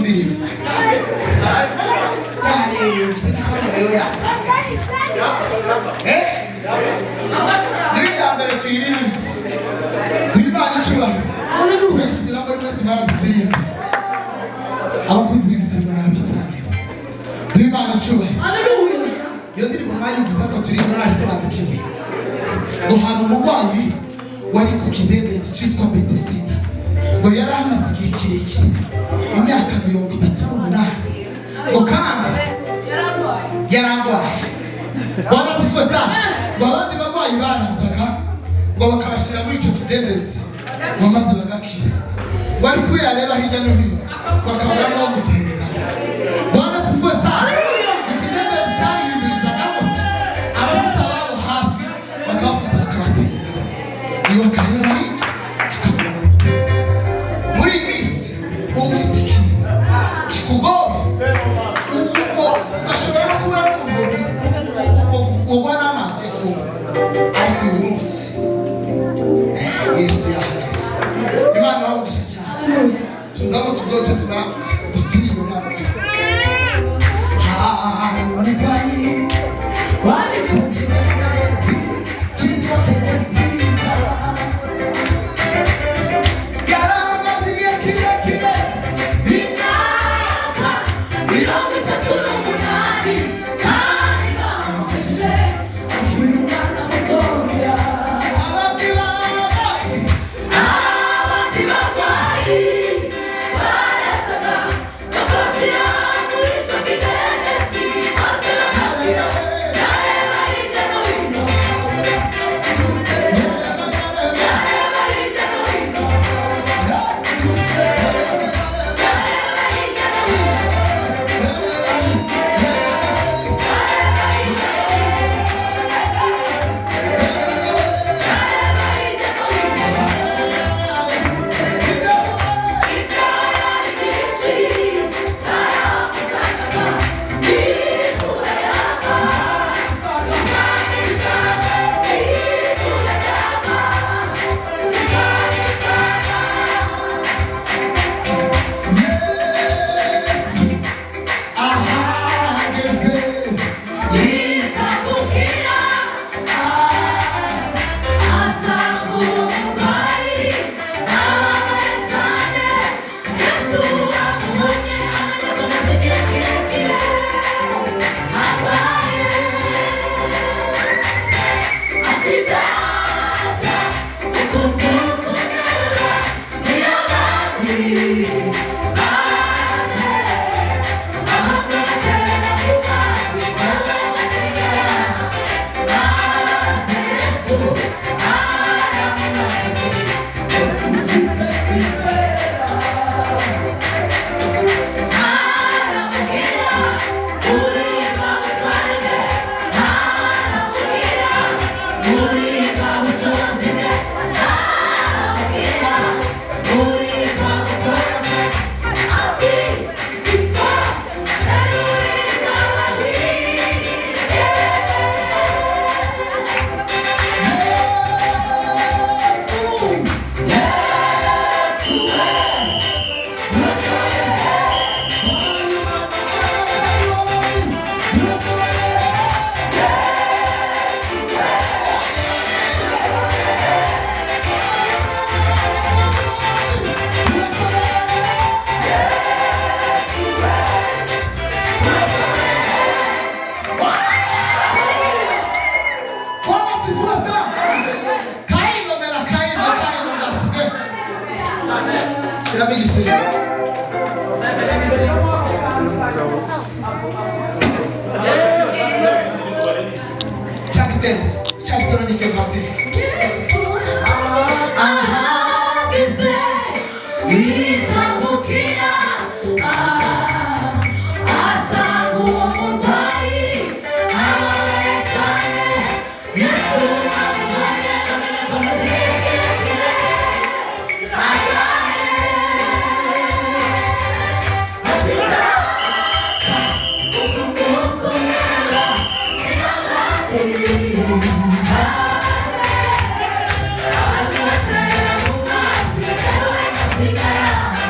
indirimbo yani sikabona rero ya niba mbere tuyiririze tuyibana icyubahiro twese birabona ko tubaradusirimba abakunzi b'ibisirimba n'abisangiro tuyibana icyubahiro iyo ndirimbo mwayumvise ko turirimba mwasobanukiwe ngo hari umurwayi wari ku kidendezi cyitwa Betesida ngo yari amaze igihe kirekire imyaka 38 ngo kandi yarangwaye baratifoza ngo abandi barwayi barazaga ngo bakabashyira muri icyo kidendezi ngo maze bagakira ngo ariko yareba hirya no hino bakabura n'uwo muterera baratifoza ikidendezi cyarihindurizaga moto abafite ababo hafi bakabafata bakabaterera iyo bakayora akabura mu muterera muri iyi minsi uba ufite ikintu kikugoye ugashobora no kuba ubona amazi yo kunywa ariko uyu munsi Yesu yahageze Imana wamugisha cyane suzamo tugoje tubara dusiriye Imana ni bari wari kukidendezi cyitwa Betesida yaramaze igihe kirekire imyaka 38 kandi bamufashije akiri umwana mutoya abandi barwayi barazaga bakabashyira muri icyo kidendezi maze bagakira yareba hirya no hino yareba hirya no hino Obrigada.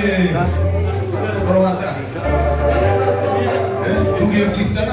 tugiye tugiye kwisana